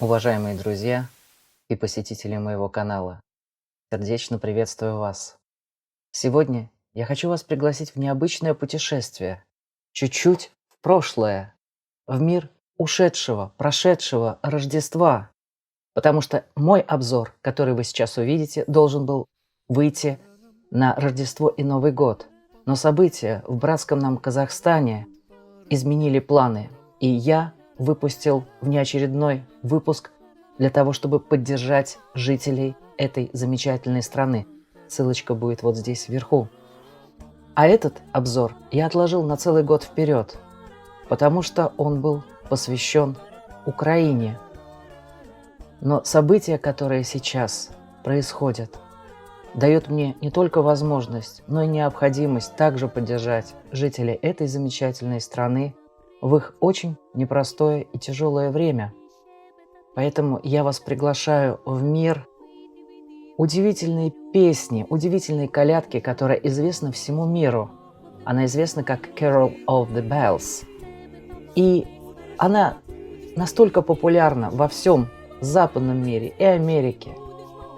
Уважаемые друзья и посетители моего канала, сердечно приветствую вас. Сегодня я хочу вас пригласить в необычное путешествие, чуть-чуть в прошлое, в мир ушедшего, прошедшего Рождества, потому что мой обзор, который вы сейчас увидите, должен был выйти на Рождество и Новый год. Но события в братском нам Казахстане изменили планы, и я выпустил внеочередной выпуск для того, чтобы поддержать жителей этой замечательной страны. Ссылочка будет вот здесь вверху. А этот обзор я отложил на целый год вперед, потому что он был посвящен Украине. Но события, которые сейчас происходят, дают мне не только возможность, но и необходимость также поддержать жителей этой замечательной страны в их очень непростое и тяжелое время. Поэтому я вас приглашаю в мир удивительной песни, удивительной колядки, которая известна всему миру. Она известна как Carol of the Bells. И она настолько популярна во всем западном мире и Америке.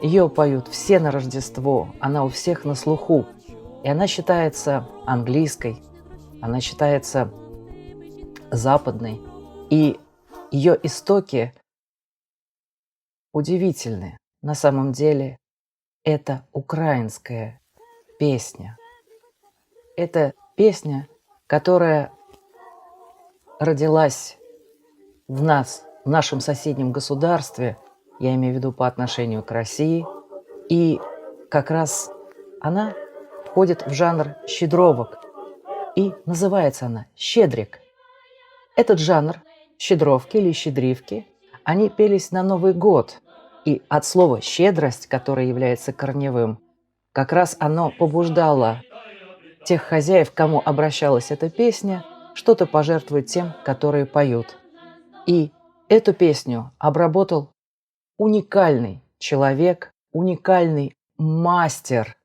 Ее поют все на Рождество, она у всех на слуху. И она считается английской, она считается западной. И ее истоки удивительны. На самом деле это украинская песня. Это песня, которая родилась в нас, в нашем соседнем государстве, я имею в виду по отношению к России, и как раз она входит в жанр щедровок, и называется она «Щедрик». Этот жанр, щедровки или щедривки, они пелись на Новый год, и от слова «щедрость», которое является корневым, как раз оно побуждало тех хозяев, к кому обращалась эта песня, что-то пожертвовать тем, которые поют. И эту песню обработал уникальный человек, уникальный мастер,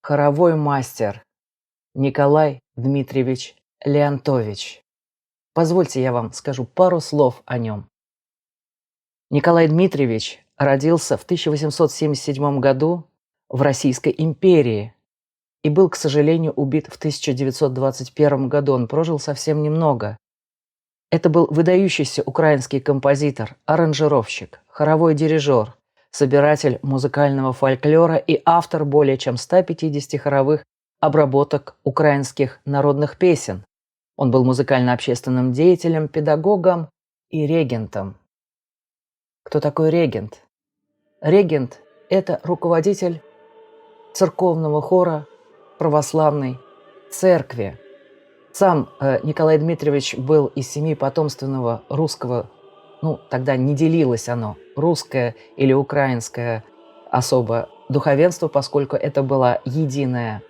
хоровой мастер Николай Дмитриевич Леонтович. Позвольте я вам скажу пару слов о нем. Николай Дмитриевич родился в 1877 году в Российской империи и был, к сожалению, убит в 1921 году. Он прожил совсем немного. Это был выдающийся украинский композитор, аранжировщик, хоровой дирижер, собиратель музыкального фольклора и автор более чем 150 хоровых обработок украинских народных песен. Он был музыкально-общественным деятелем, педагогом и регентом. Кто такой регент? Регент – это руководитель церковного хора православной церкви. Сам Николай Дмитриевич был из семьи потомственного русского, тогда не делилось оно, русское или украинское особо духовенство, поскольку это была единая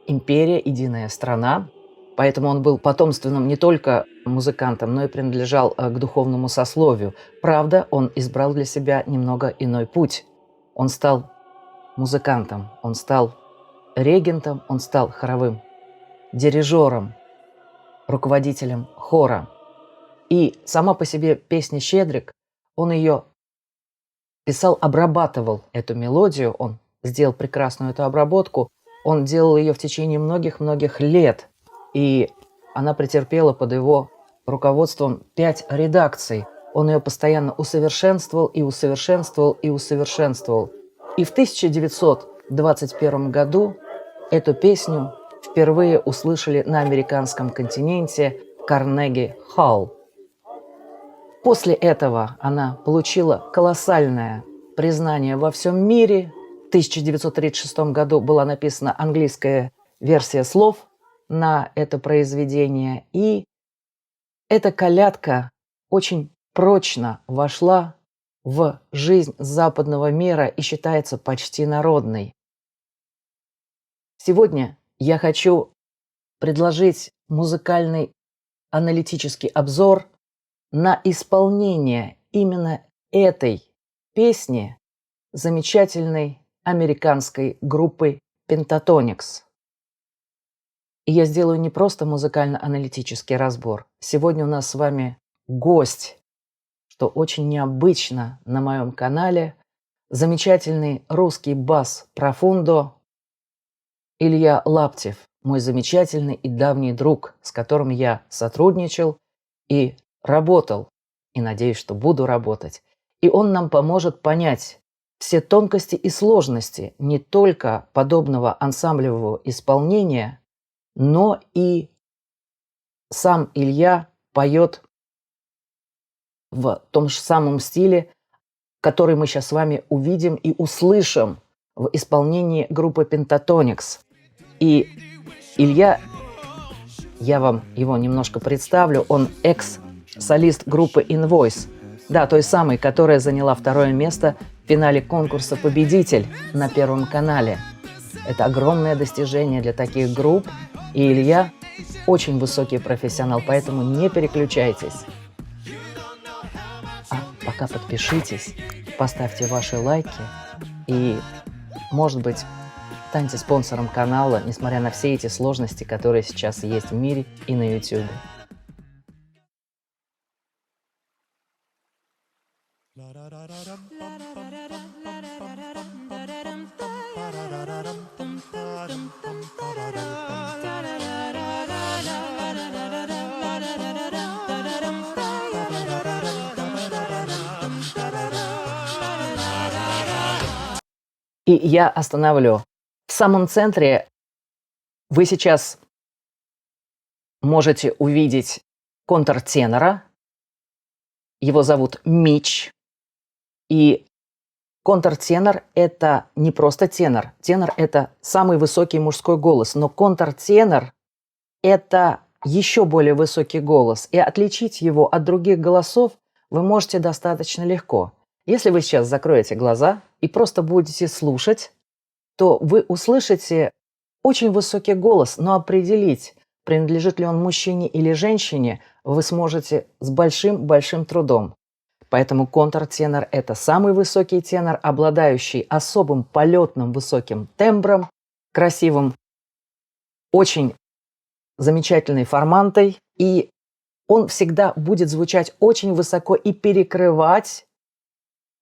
империя, единая страна. Поэтому он был потомственным не только музыкантом, но и принадлежал к духовному сословию. Правда, он избрал для себя немного иной путь. Он стал музыкантом, он стал регентом, он стал хоровым дирижером, руководителем хора. И сама по себе песня «Щедрик», он ее писал, обрабатывал эту мелодию, он сделал прекрасную эту обработку, он делал ее в течение многих-многих лет, и она претерпела под его руководством 5 редакций. Он ее постоянно усовершенствовал и усовершенствовал и усовершенствовал. И в 1921 году эту песню впервые услышали на американском континенте Карнеги-Холл. После этого она получила колоссальное признание во всем мире. В 1936 году была написана английская версия слов на это произведение. И эта колядка очень прочно вошла в жизнь западного мира и считается почти народной. Сегодня я хочу предложить музыкальный аналитический обзор на исполнение именно этой песни замечательной американской группы Pentatonix. И я сделаю не просто музыкально-аналитический разбор. Сегодня у нас с вами гость, что очень необычно на моем канале замечательный русский бас профундо Илья Лаптев, мой замечательный и давний друг, с которым я сотрудничал и работал, и надеюсь, что буду работать. И он нам поможет понять все тонкости и сложности не только подобного ансамблевого исполнения, но и сам Илья поет в том же самом стиле, который мы сейчас с вами увидим и услышим в исполнении группы Pentatonix. И Илья, я вам его немножко представлю, он экс-солист группы Invoice, да, той самой, которая заняла 2-е место в финале конкурса «Победитель» на Первом канале. Это огромное достижение для таких групп, и Илья очень высокий профессионал, поэтому не переключайтесь. А пока подпишитесь, поставьте ваши лайки и, может быть, станьте спонсором канала, несмотря на все эти сложности, которые сейчас есть в мире и на YouTube. И я остановлю. В самом центре вы сейчас можете увидеть контртенора. Его зовут Мич. И контртенор – это не просто тенор. Тенор – это самый высокий мужской голос. Но контртенор – это еще более высокий голос. И отличить его от других голосов вы можете достаточно легко. Если вы сейчас закроете глаза и просто будете слушать, то вы услышите очень высокий голос, но определить, принадлежит ли он мужчине или женщине, вы сможете с большим-большим трудом. Поэтому контртенор – это самый высокий тенор, обладающий особым полетным высоким тембром, красивым, очень замечательной формантой, и он всегда будет звучать очень высоко и перекрывать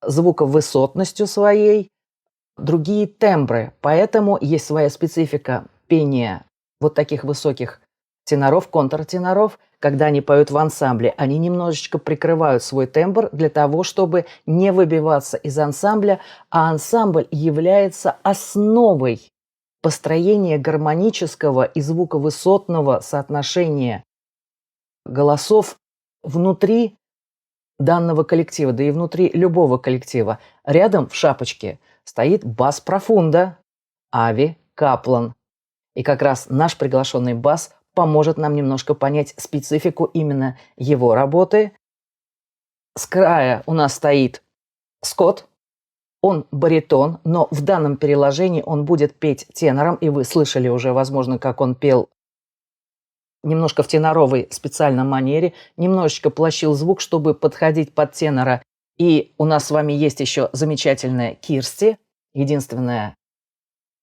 звуковысотностью своей другие тембры. Поэтому есть своя специфика пения вот таких высоких теноров, контртеноров, когда они поют в ансамбле. Они немножечко прикрывают свой тембр для того, чтобы не выбиваться из ансамбля, а ансамбль является основой построения гармонического и звуковысотного соотношения голосов внутри данного коллектива, да и внутри любого коллектива. Рядом в шапочке стоит бас профунда Ави Каплан. И как раз наш приглашенный бас поможет нам немножко понять специфику именно его работы. С края у нас стоит Скотт. Он баритон, но в данном переложении он будет петь тенором. И вы слышали уже, возможно, как он пел немножко в теноровой специальной манере, немножечко плащил звук, чтобы подходить под тенора. И у нас с вами есть еще замечательная Кирсти, единственная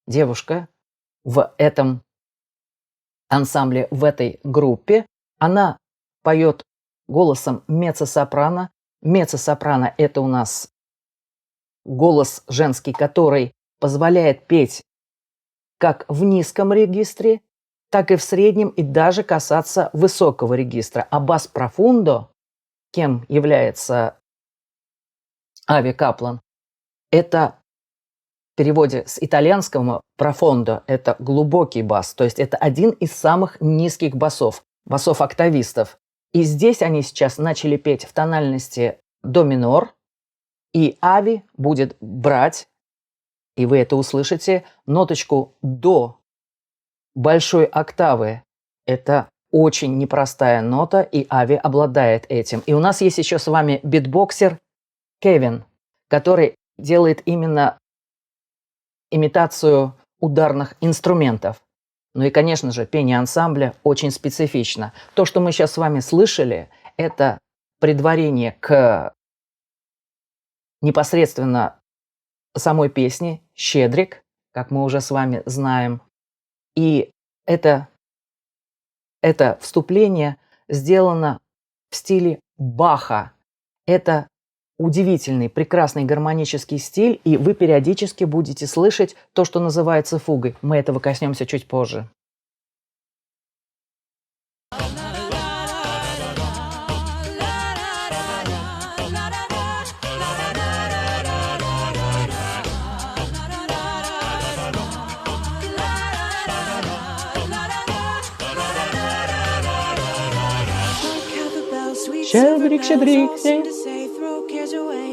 девушка в этом ансамбле, в этой группе. Она поет голосом меццо-сопрано. Меццо-сопрано – это у нас голос женский, который позволяет петь как в низком регистре, так и в среднем, и даже касаться высокого регистра. А бас профундо, кем является Ави Каплан, это в переводе с итальянского профондо – это глубокий бас, то есть это один из самых низких басов, басов-октавистов. И здесь они сейчас начали петь в тональности до минор, и Ави будет брать, и вы это услышите, ноточку до большой октавы. Это очень непростая нота, и Ави обладает этим. И у нас есть еще с вами битбоксер Кевин, который делает именно имитацию ударных инструментов. Ну и, конечно же, пение ансамбля очень специфично. То, что мы сейчас с вами слышали, это предварение к непосредственно самой песни «Щедрик», как мы уже с вами знаем. И это вступление сделано в стиле Баха. Это удивительный, прекрасный гармонический стиль, и вы периодически будете слышать то, что называется фугой. Мы этого коснемся чуть позже. Щедрик, щедрик,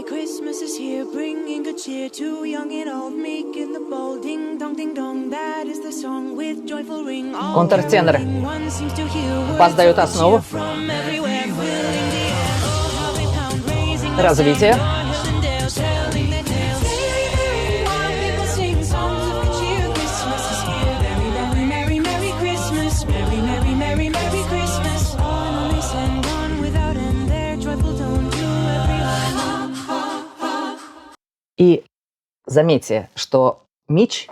Christmas is here, bringing good cheer to young and old, meek and the bold. Ding dong, ding dong, that is the song with joyful ring. Контртенор воздает основу. Развитие. И заметьте, что Митч,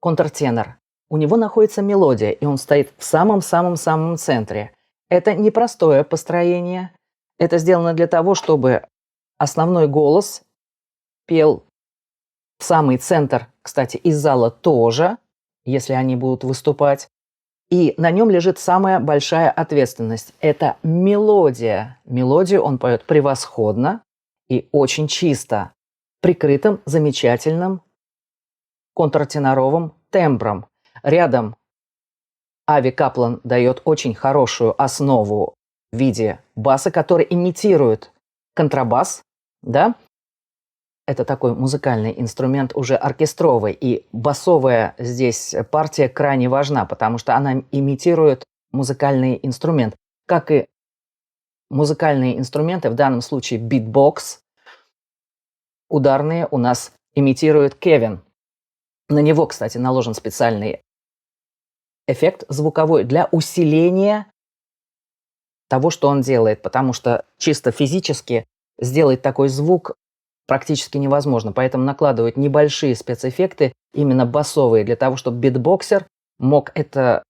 контртенор, у него находится мелодия, и он стоит в самом-самом-самом центре. Это непростое построение. Это сделано для того, чтобы основной голос пел в самый центр, кстати, из зала тоже, если они будут выступать. И на нем лежит самая большая ответственность. Это мелодия. Мелодию он поет превосходно и очень чисто, прикрытым замечательным контртеноровым тембром. Рядом Ави Каплан дает очень хорошую основу в виде баса, который имитирует контрабас. Да? Это такой музыкальный инструмент уже оркестровый. И басовая здесь партия крайне важна, потому что она имитирует музыкальный инструмент. Как и музыкальные инструменты, в данном случае битбокс, ударные у нас имитирует Кевин. На него, кстати, наложен специальный эффект звуковой для усиления того, что он делает, потому что чисто физически сделать такой звук практически невозможно. Поэтому накладывают небольшие спецэффекты, именно басовые, для того, чтобы битбоксер мог это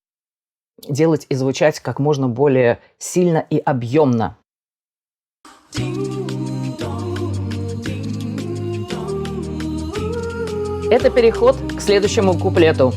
делать и звучать как можно более сильно и объемно. Это переход к следующему куплету.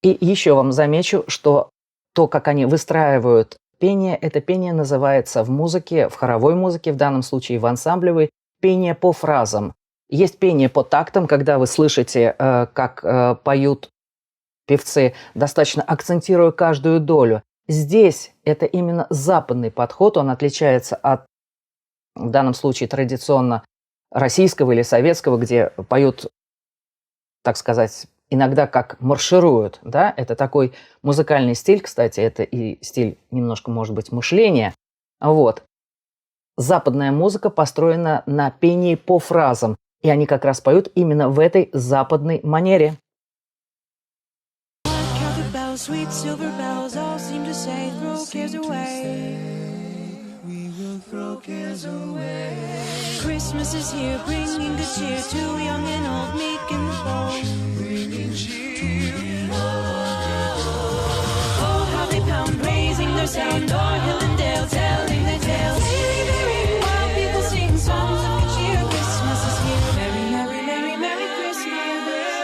И еще вам замечу, что то, как они выстраивают пение, это пение называется в музыке, в хоровой музыке, в данном случае в ансамблевой, пение по фразам. Есть пение по тактам, когда вы слышите, как поют певцы, достаточно акцентируя каждую долю. Здесь это именно западный подход, он отличается от, в данном случае, традиционно российского или советского, где поют, так сказать, иногда как маршируют. Да? Это такой музыкальный стиль, кстати, это и стиль немножко, может быть, мышления. Вот. Западная музыка построена на пении по фразам, и они как раз поют именно в этой западной манере.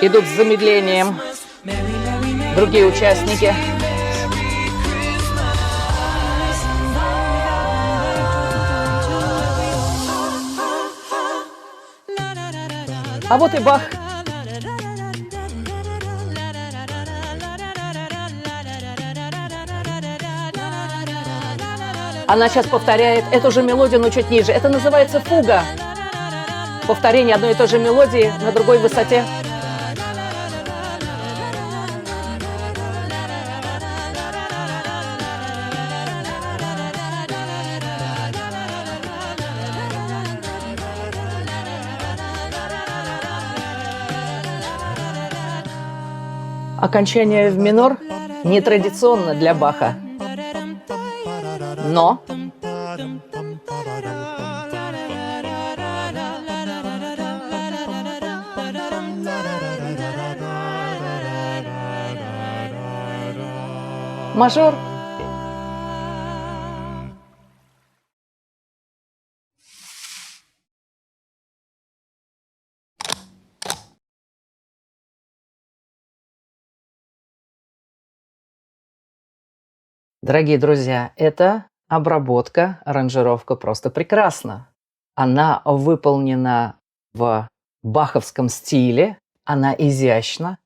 Идут с замедлением другие участники. А вот и Бах. Она сейчас повторяет эту же мелодию, но чуть ниже. Это называется фуга. Повторение одной и той же мелодии на другой высоте. Окончание в минор нетрадиционно для Баха, но мажор. Дорогие друзья, эта обработка, аранжировка просто прекрасна. Она выполнена в баховском стиле, она изящна,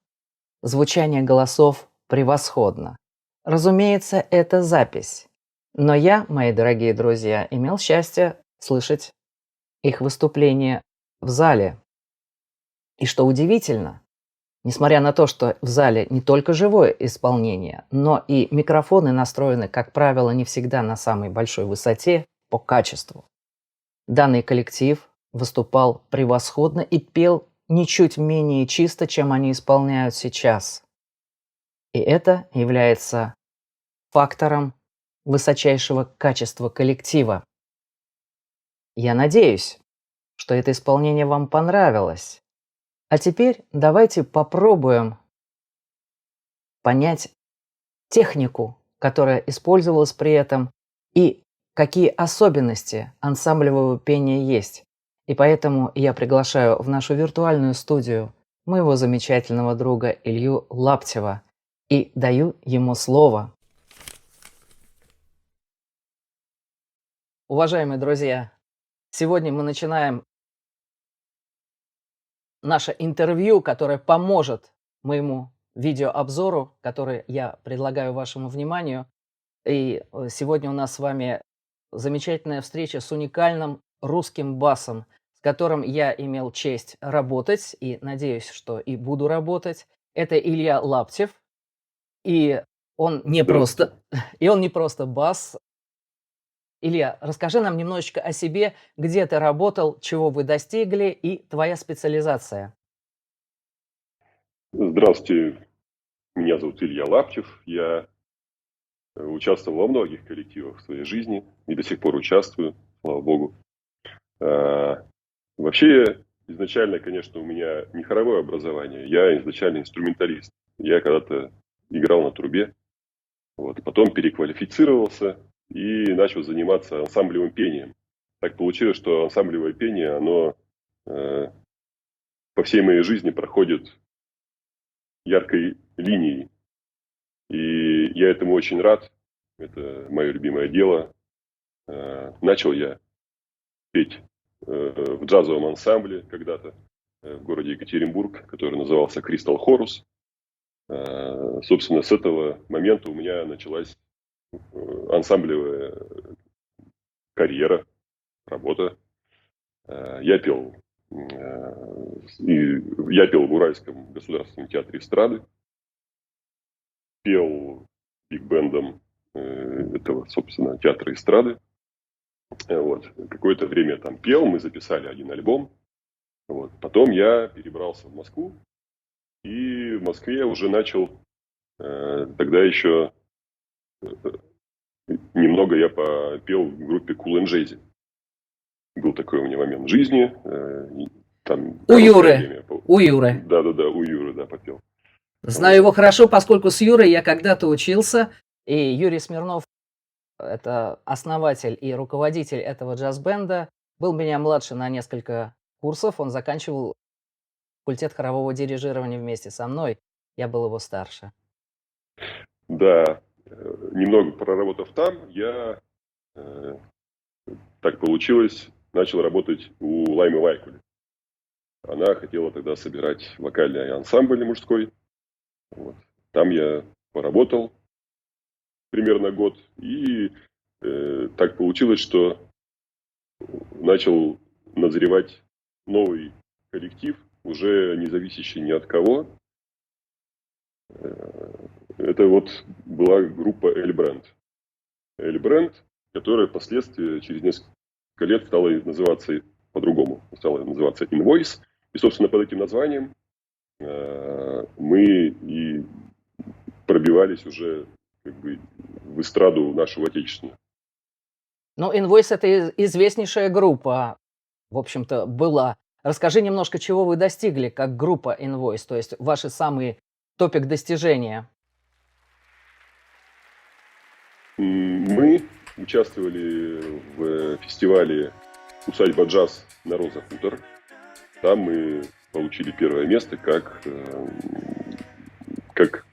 звучание голосов превосходно. Разумеется, это запись. Но я, мои дорогие друзья, имел счастье слышать их выступление в зале. И что удивительно, несмотря на то, что в зале не только живое исполнение, но и микрофоны настроены, как правило, не всегда на самой большой высоте по качеству. Данный коллектив выступал превосходно и пел ничуть менее чисто, чем они исполняют сейчас. И это является фактором высочайшего качества коллектива. Я надеюсь, что это исполнение вам понравилось. А теперь давайте попробуем понять технику, которая использовалась при этом, и какие особенности ансамблевого пения есть. И поэтому я приглашаю в нашу виртуальную студию моего замечательного друга Илью Лаптева и даю ему слово. Уважаемые друзья, сегодня мы начинаем наше интервью, которое поможет моему видеообзору, который я предлагаю вашему вниманию. И сегодня у нас с вами замечательная встреча с уникальным русским басом, с которым я имел честь работать и надеюсь, что и буду работать. Это Илья Лаптев, и он не просто бас. Илья, расскажи нам немножечко о себе, где ты работал, чего вы достигли и твоя специализация. Здравствуйте, меня зовут Илья Лаптев. Я участвовал во многих коллективах в своей жизни и до сих пор участвую, слава богу. Вообще, изначально, конечно, у меня не хоровое образование, я изначально инструменталист. Я когда-то играл на трубе, потом переквалифицировался и начал заниматься ансамблевым пением. Так получилось, что ансамблевое пение, оно по всей моей жизни проходит яркой линией. И я этому очень рад. Это мое любимое дело. Начал я петь в джазовом ансамбле когда-то в городе Екатеринбург, который назывался Crystal Chorus. Собственно, с этого момента у меня началась ансамблевая карьера, работа. Я пел в Уральском государственном театре эстрады, пел биг-бендом этого, собственно, театра эстрады. Какое-то время там пел, мы записали один альбом. Потом я перебрался в Москву, и в Москве уже начал, тогда еще немного я попел в группе Cool and Jazzy. Был такой у меня момент в жизни. У Юры. У Юры. Да, у Юры, попел. Знаю его хорошо, поскольку с Юрой я когда-то учился. И Юрий Смирнов, это основатель и руководитель этого джаз-бенда, был меня младше на несколько курсов. Он заканчивал факультет хорового дирижирования вместе со мной. Я был его старше. Да, немного проработав там, я, так получилось, начал работать у Лаймы Вайкули. Она хотела тогда собирать вокальный ансамбль мужской. Там я поработал примерно год. И так получилось, что начал назревать новый коллектив, уже не зависящий ни от кого. Это была группа L-Brand. L-Brand, которая впоследствии через несколько лет стала называться по-другому. Стала называться Invoice. И, собственно, под этим названием мы и пробивались уже в эстраду нашего отечественного. Invoice — это известнейшая группа, в общем-то, была. Расскажи немножко, чего вы достигли как группа Invoice, то есть ваши самые топик достижения. Мы участвовали в фестивале «Усадьба джаз» на Роза Хутор. Там мы получили первое место как, как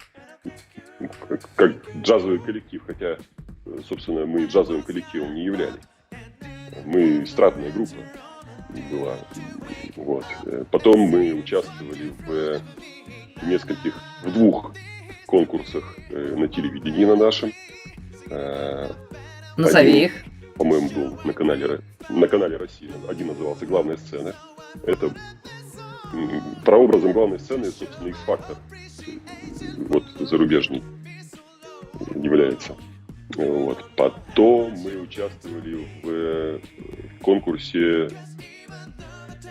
джазовый коллектив, хотя, собственно, мы джазовым коллективом не являлись. Мы эстрадная группа была. Вот. Потом мы участвовали в двух конкурсах на телевидении на нашем. Назови Один, их. по-моему, был на канале «Россия». Один назывался «Главная сцена». Это прообразом главной сцены, собственно, X-Factor. Вот зарубежный является. Вот. Потом мы участвовали в конкурсе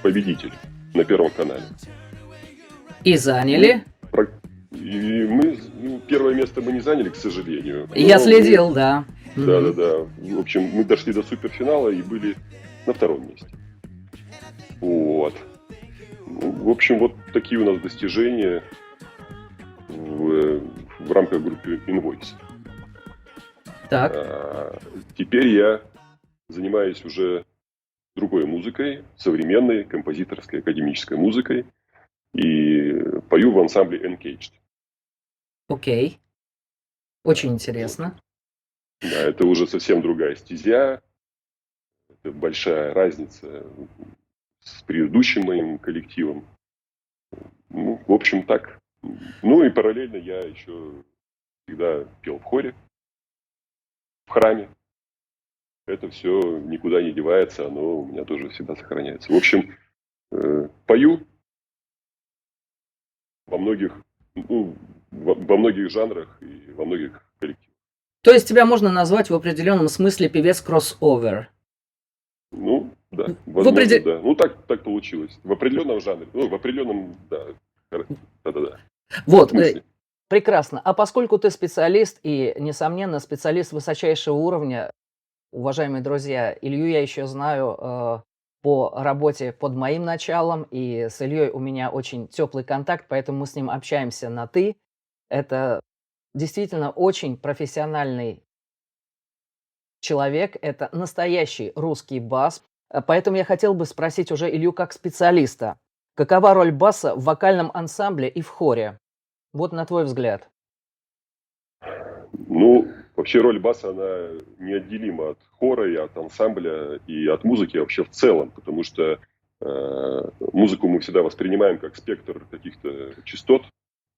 «Победитель» на Первом канале. И заняли. И первое место мы не заняли, к сожалению. Я следил, да. Да. В общем, мы дошли до суперфинала и были на втором месте. Вот. В общем, вот такие у нас достижения в рамках группы Invoice. Так. Теперь я занимаюсь уже другой музыкой, современной, композиторской, академической музыкой. И пою в ансамбле Engaged. Окей. Очень интересно. Да, это уже совсем другая стезя. Это большая разница с предыдущим моим коллективом. Ну, в общем, так. Ну и параллельно я еще всегда пел в хоре, в храме. Это все никуда не девается, оно у меня тоже всегда сохраняется. В общем, пою во многих жанрах и во многих коллективах. То есть тебя можно назвать в определенном смысле певец кроссовер. Ну, да, возможно, да. Ну, так получилось. В определенном жанре, в определенном, да. Вот, прекрасно. А поскольку ты специалист и, несомненно, специалист высочайшего уровня, уважаемые друзья, Илью я еще знаю по работе под моим началом, и с Ильей у меня очень теплый контакт, поэтому мы с ним общаемся на «ты». Это действительно очень профессиональный человек, это настоящий русский бас. Поэтому я хотел бы спросить уже Илью как специалиста, какова роль баса в вокальном ансамбле и в хоре? Вот на твой взгляд. Ну, вообще роль баса, она неотделима от хора и от ансамбля и от музыки вообще в целом, потому что музыку мы всегда воспринимаем как спектр каких-то частот.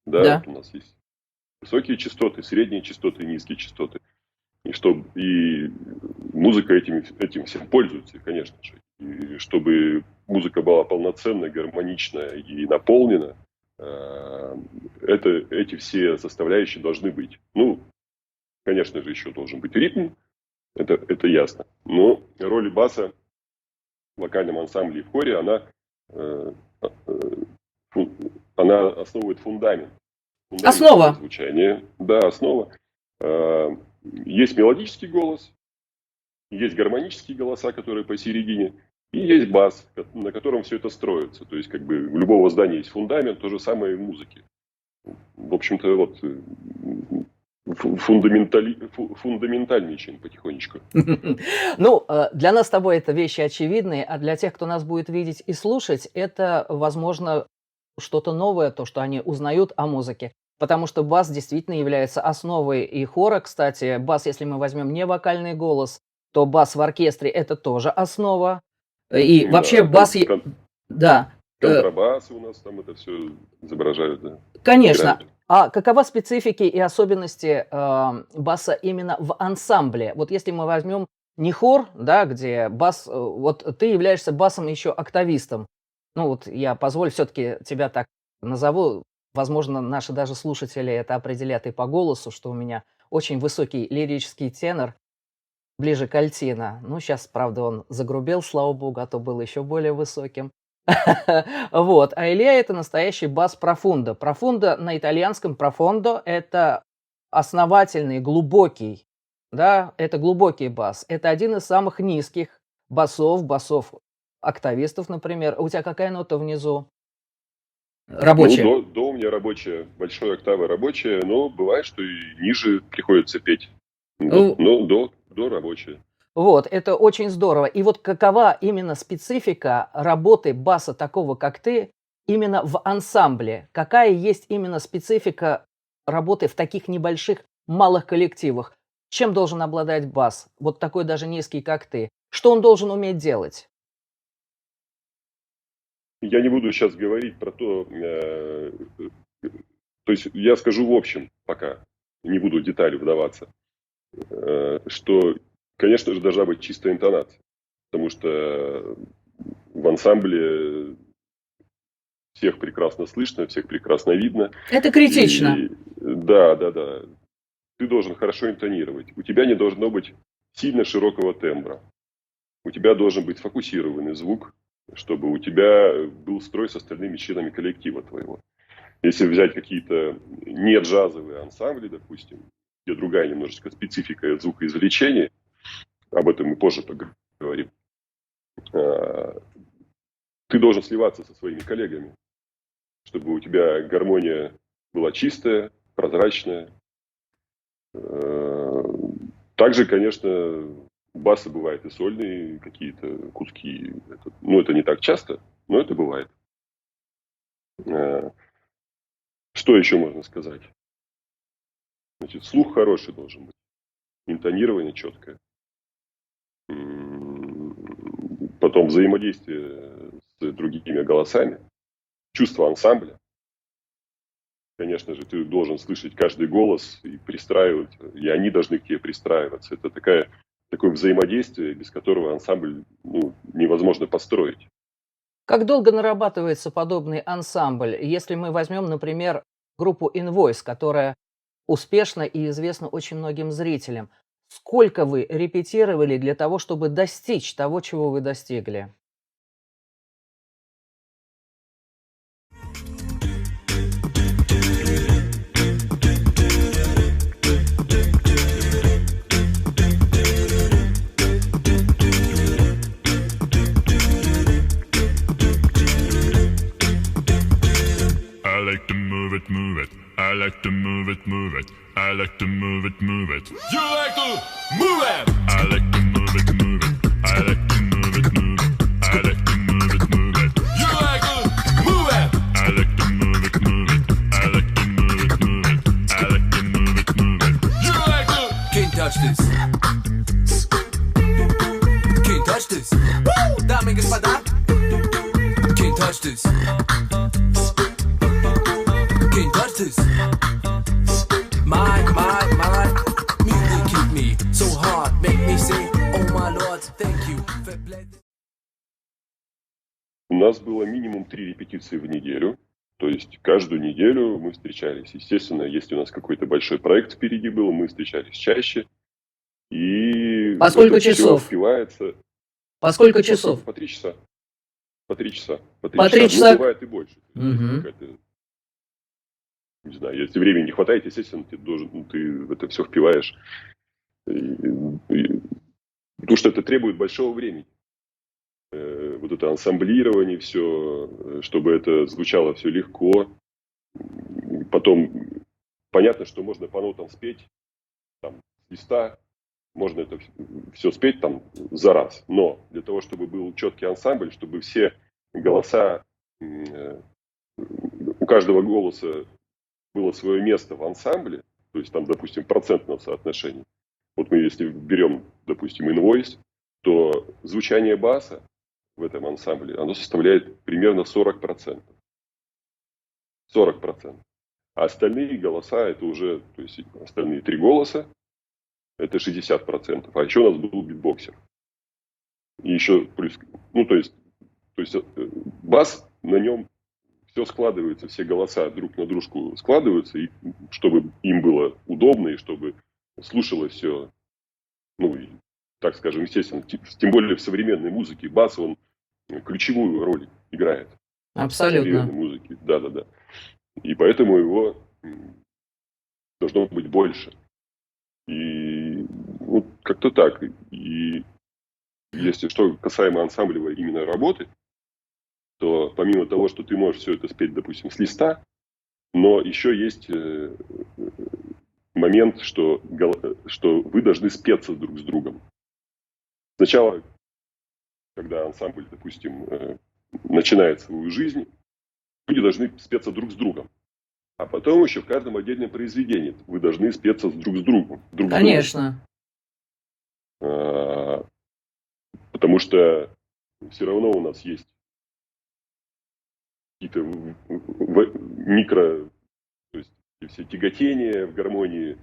Да. Вот у нас есть высокие частоты, средние частоты, низкие частоты. И музыка этим всем пользуется, конечно же. И чтобы музыка была полноценная, гармоничная и наполнена, эти все составляющие должны быть. Ну, конечно же, еще должен быть ритм, это ясно. Но роль баса в вокальном ансамбле и в хоре, она основывает фундамент. Основа. Звучания. Да, основа. Есть мелодический голос, есть гармонические голоса, которые посередине, и есть бас, на котором все это строится. То есть, как бы у любого здания есть фундамент, то же самое и в музыке. В общем-то, вот фундаментальничаем потихонечку. Ну, для нас с тобой это вещи очевидные, а для тех, кто нас будет видеть и слушать, это, возможно, что-то новое, то, что они узнают о музыке. Потому что бас действительно является основой и хора. Кстати, бас, если мы возьмем не вокальный голос, то бас в оркестре – это тоже основа. И вообще бас... Да. Контрабас у нас там это все изображают. Да. Конечно. Играют. А какова специфики и особенности баса именно в ансамбле? Вот если мы возьмем не хор, да, где бас... Вот ты являешься басом еще октавистом. Ну вот я, позволь, все-таки тебя так назову. Возможно, наши даже слушатели это определят и по голосу, что у меня очень высокий лирический тенор, ближе к альтино. Ну, сейчас, правда, он загрубел, слава богу, а то был еще более высоким. Вот. А Илья – это настоящий бас профундо. Профундо на итальянском профондо – это основательный, глубокий, да, это глубокий бас. Это один из самых низких басов октавистов, например. У тебя какая нота внизу? Рабочая. Ну, до у меня рабочая, большой октавы рабочая, но бывает, что и ниже приходится петь. До рабочая. Вот, это очень здорово. И вот какова именно специфика работы баса такого, как ты, именно в ансамбле? Какая есть именно специфика работы в таких небольших, малых коллективах? Чем должен обладать бас? Вот такой даже низкий, как ты. Что он должен уметь делать? Я не буду сейчас говорить про то есть я скажу в общем пока, не буду в детали вдаваться, что, конечно же, должна быть чистая интонация, потому что в ансамбле всех прекрасно слышно, всех прекрасно видно. Это критично. Да. Ты должен хорошо интонировать. У тебя не должно быть сильно широкого тембра. У тебя должен быть сфокусированный звук, чтобы у тебя был строй с остальными членами коллектива твоего. Если взять какие-то не джазовые ансамбли, допустим, где другая немножечко специфика звукоизвлечения, об этом мы позже поговорим, ты должен сливаться со своими коллегами, чтобы у тебя гармония была чистая, прозрачная. Также, конечно, у баса бывают и сольные какие-то куски. Это не так часто, но это бывает. Что еще можно сказать? Значит, слух хороший должен быть, интонирование четкое. Потом взаимодействие с другими голосами, чувство ансамбля. Конечно же, ты должен слышать каждый голос и пристраивать, и они должны к тебе пристраиваться. Это такое взаимодействие, без которого ансамбль невозможно построить. Как долго нарабатывается подобный ансамбль? Если мы возьмем, например, группу Invoice, которая успешна и известна очень многим зрителям. Сколько вы репетировали для того, чтобы достичь того, чего вы достигли? I like to move it, move it. I like to move it, move it. I like to move it, move it. You like to move it. I like to move it, move it. I like to move it, move it. I like to move it, move it. You like to move it. I like to move it, move it. I like to move it, move it. I like to move it, move it. You like to. Can't touch this. Can't touch this. Woo! Дамы и господа. Can't touch this. Can't touch this. My, music hit me so hard, make me say, oh my lord, thank you. У нас было минимум 3 репетиции в неделю, то есть каждую неделю мы встречались. Естественно, если у нас какой-то большой проект впереди был, мы встречались чаще. И По сколько это всё часов? впивается. По сколько часов? По 3 часа. По 3 часа. По 3 Ну, часа? бывает и больше. Какая-то, не знаю, если времени не хватает, естественно, ты в это все впиваешь. Потому что это требует большого времени. Вот это ансамблирование, все, чтобы это звучало все легко. Потом понятно, что можно по нотам спеть там, с листа, можно это все спеть там за раз. Но для того, чтобы был четкий ансамбль, чтобы все голоса, у каждого голоса было свое место в ансамбле, то есть там, допустим, процентном соотношении. Вот мы если берем, допустим, Invoice, то звучание баса в этом ансамбле, оно составляет примерно 40%. 40%. А остальные голоса, это уже, то есть остальные 3 голоса, это 60%. А еще у нас был битбоксер. И еще плюс, то есть бас, на нем все складывается, все голоса друг на дружку складываются, и чтобы им было удобно, и чтобы слушалось все, и, так скажем, естественно, тем более в современной музыке бас, он ключевую роль играет. Абсолютно. В современной музыке, да. И поэтому его должно быть больше. И как-то так. И если что касаемо ансамблевой именно работы, то помимо того, что ты можешь все это спеть, допустим, с листа, но еще есть момент, что что вы должны спеться друг с другом. Сначала, когда ансамбль, допустим, начинает свою жизнь, люди должны спеться друг с другом. А потом еще в каждом отдельном произведении вы должны спеться друг с другом. Конечно. Потому что все равно у нас есть какие-то микро, то есть все тяготения в гармонии,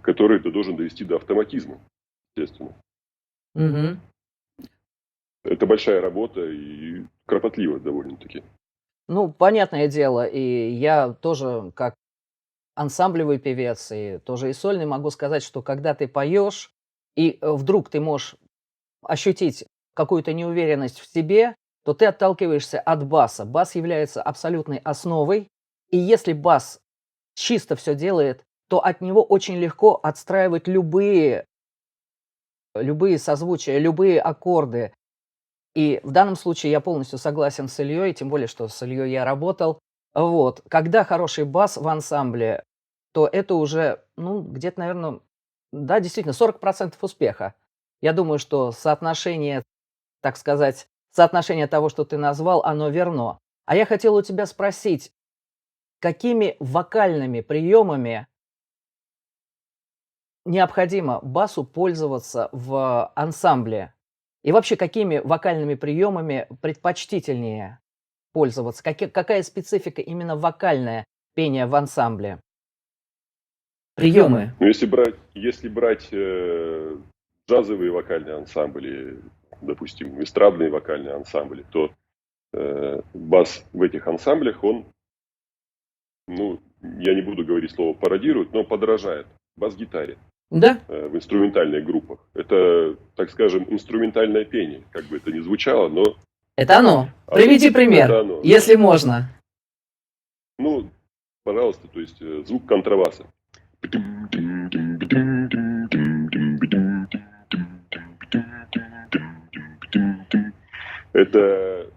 которые ты должен довести до автоматизма, естественно. Мгм. Это большая работа и кропотливо довольно-таки. Ну, понятное дело, и я тоже как ансамблевый певец, и тоже и сольный могу сказать, что когда ты поешь, и вдруг ты можешь ощутить какую-то неуверенность в себе, то ты отталкиваешься от баса. Бас является абсолютной основой, и если бас чисто все делает, то от него очень легко отстраивать любые созвучия, любые аккорды. И в данном случае я полностью согласен с Ильей, тем более, что с Ильей я работал. Вот. Когда хороший бас в ансамбле, то это уже, ну, где-то, наверное, да, действительно, 40% успеха. Я думаю, что соотношение, так сказать, соотношение того, что ты назвал, оно верно. А я хотел у тебя спросить, какими вокальными приемами необходимо басу пользоваться в ансамбле? И вообще, какими вокальными приемами предпочтительнее пользоваться? Какая специфика именно вокальное пение в ансамбле? Приемы. Ну, если брать джазовые вокальные ансамбли, допустим, эстрадные вокальные ансамбли, то бас в этих ансамблях, он, ну, я не буду говорить слово пародирует, но подражает бас-гитаре. Да? В инструментальных группах. Это, так скажем, инструментальное пение. Как бы это ни звучало, но... Это оно. Приведи пример, Это оно. если можно. Ну, пожалуйста, то есть звук контрабаса. Это...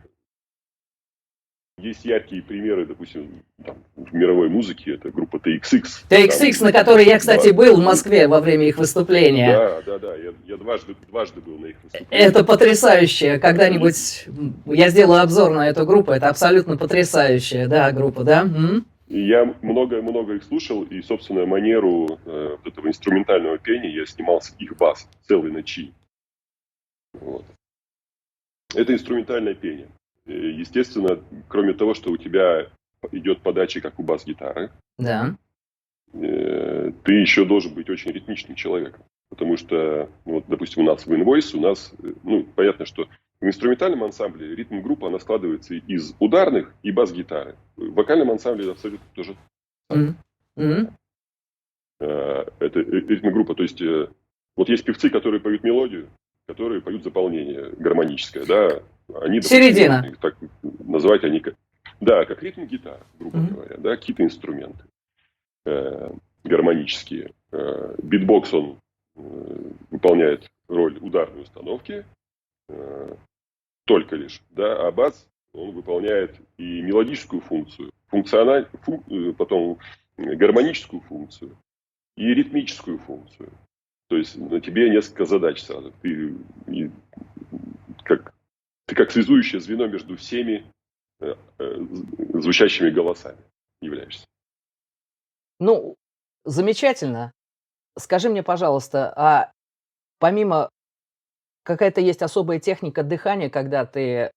Есть яркие примеры, допустим, там, в мировой музыке, это группа TXX. TXX, на которой я, кстати, был в Москве во время их выступления. Да, я дважды был на их выступлениях. Это потрясающе. Когда-нибудь я сделаю обзор на эту группу. Это абсолютно потрясающая, да, группа, да? И я много их слушал, и, собственно, манеру вот этого инструментального пения я снимал с их бас целой ночи. Вот. Это инструментальное пение. Естественно, кроме того, что у тебя идет подача, как у бас-гитары, Да. Ты еще должен быть очень ритмичным человеком. Потому что, вот, допустим, у нас в Invoice, ну, понятно, что в инструментальном ансамбле ритм-группа, она складывается из ударных и бас-гитары. В вокальном ансамбле это абсолютно тоже. Это ритм-группа, то есть вот есть певцы, которые поют мелодию, которые поют заполнение гармоническое, да. Они, Середина. Допустим, так назвать они, да, как ритм-гитара, грубо говоря, да, какие-то инструменты гармонические. Битбокс, он выполняет роль ударной установки, только лишь, да, а бас, он выполняет и мелодическую функцию, потом гармоническую функцию и ритмическую функцию. То есть на тебе несколько задач сразу. Ты как связующее звено между всеми звучащими голосами являешься. Ну, замечательно. Скажи мне, пожалуйста, а помимо какая-то есть особая техника дыхания, когда ты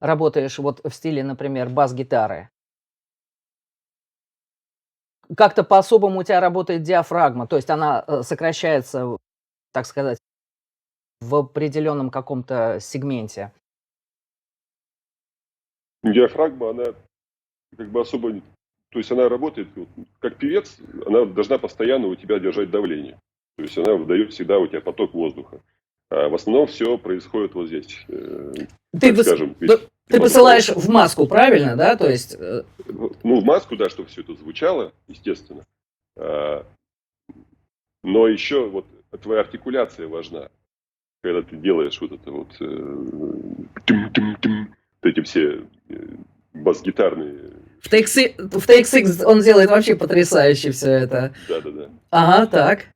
работаешь вот в стиле, например, бас-гитары? Как-то по-особому у тебя работает диафрагма, то есть она сокращается, так сказать, в определенном каком-то сегменте. Диафрагма, она как бы особо... То есть она работает, как певец, она должна постоянно у тебя держать давление. То есть она выдает всегда у тебя поток воздуха. А в основном все происходит вот здесь. Ты посылаешь в маску, правильно, да? То есть... Ну, в маску, да, чтобы все это звучало, естественно. Но еще вот твоя артикуляция важна. Когда ты делаешь вот это вот... эти все бас-гитарные... В TXX он делает вообще потрясающе все это. Да. Ага, так.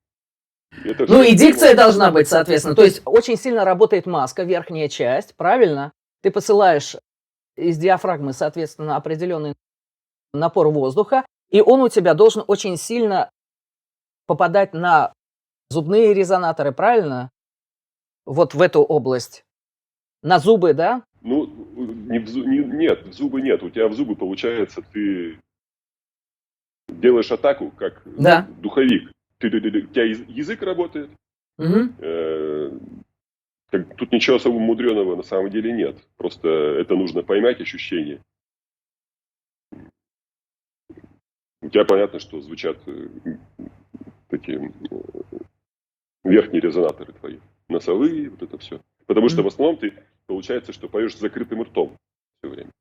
Это Ну всё и дикция можно. должна быть, соответственно. То есть очень сильно работает маска, верхняя часть, правильно? Ты посылаешь из диафрагмы, соответственно, определенный напор воздуха, и он у тебя должен очень сильно попадать на зубные резонаторы, правильно? Вот в эту область. На зубы, да? Ну, нет, в зубы нет. У тебя в зубы, получается, ты делаешь атаку, как Да. духовик. У тебя язык работает. Мгм. Тут ничего особо мудреного на самом деле нет. Просто это нужно поймать ощущение. У тебя понятно, что звучат такие верхние резонаторы твои. Носовые, вот это все. Потому что в основном ты, получается, что поешь с закрытым ртом все время.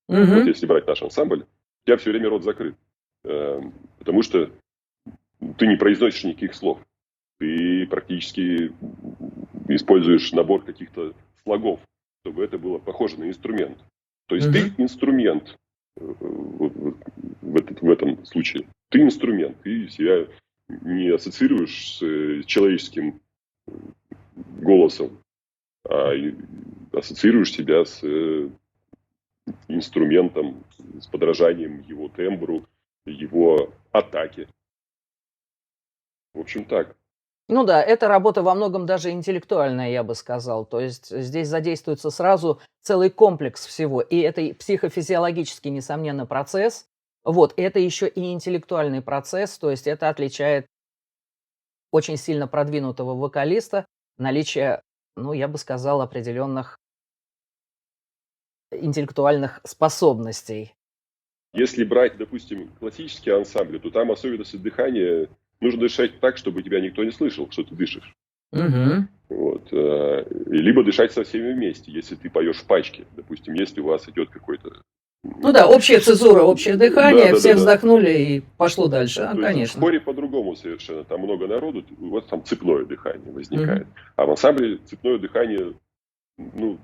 Вот Мгм. если брать наш ансамбль, у тебя все время рот закрыт. Потому что ты не произносишь никаких слов. Ты практически используешь набор каких-то слогов, чтобы это было похоже на инструмент. То есть ты инструмент в этом случае. Ты инструмент. Ты себя не ассоциируешь с человеческим голосом, а ассоциируешь себя с инструментом, с подражанием его тембру, его атаке. В общем, так. Ну да, эта работа во многом даже интеллектуальная, я бы сказал. То есть здесь задействуется сразу целый комплекс всего. И это и психофизиологический, несомненно, процесс. Вот, это еще и интеллектуальный процесс. То есть это отличает очень сильно продвинутого вокалиста, наличие, ну, я бы сказал, определенных интеллектуальных способностей. Если брать, допустим, классические ансамбли, то там особенности дыхания нужно дышать так, чтобы тебя никто не слышал, что ты дышишь. Мгм. Вот. Либо дышать со всеми вместе, если ты поешь в пачке. Допустим, если у вас идет какой-то... Ну да, общая цезура, общее дыхание, Да. все вздохнули и пошло дальше. То есть в Конечно. хоре по-другому совершенно. Там много народу, у вас там цепное дыхание возникает. А в ансамбле цепное дыхание, ну,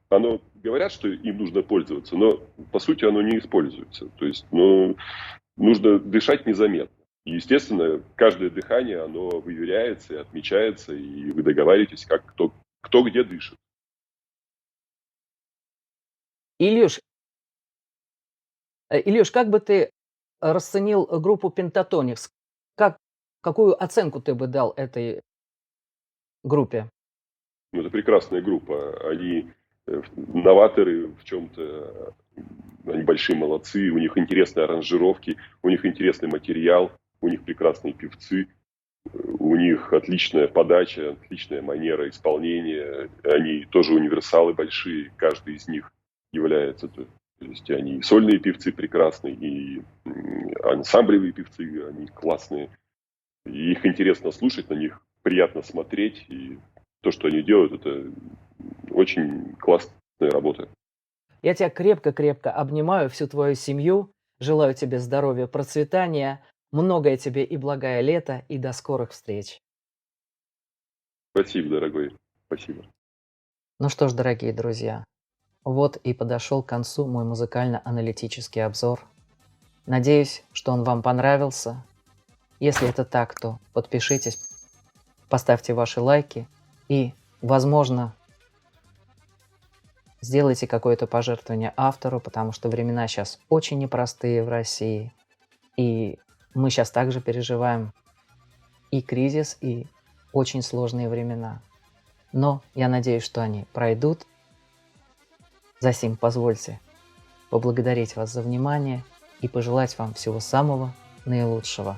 оно говорят, что им нужно пользоваться, но по сути оно не используется. То есть, нужно дышать незаметно. И, естественно, каждое дыхание, оно выверяется и отмечается, и вы договариваетесь, как кто где дышит. Илюш, Илюш, как бы ты расценил группу Pentatonix? Какую оценку ты бы дал этой группе? Это прекрасная группа. Они новаторы в чем-то, они большие молодцы, у них интересные аранжировки, у них интересный материал, у них прекрасные певцы, у них отличная подача, отличная манера исполнения. Они тоже универсалы большие, каждый из них является. То есть они и сольные певцы прекрасные, и ансамблевые певцы, они классные. И их интересно слушать, на них приятно смотреть. И то, что они делают, это очень классная работа. Я тебя крепко-крепко обнимаю, всю твою семью. Желаю тебе здоровья, процветания, многое тебе и благое лето, и до скорых встреч. Спасибо, дорогой. Спасибо. Ну что ж, дорогие друзья, вот и подошел к концу мой музыкально-аналитический обзор. Надеюсь, что он вам понравился. Если это так, то подпишитесь, поставьте ваши лайки и, возможно, сделайте какое-то пожертвование автору, потому что времена сейчас очень непростые в России. И мы сейчас также переживаем и кризис, и очень сложные времена. Но я надеюсь, что они пройдут. Засим позвольте поблагодарить вас за внимание и пожелать вам всего самого наилучшего.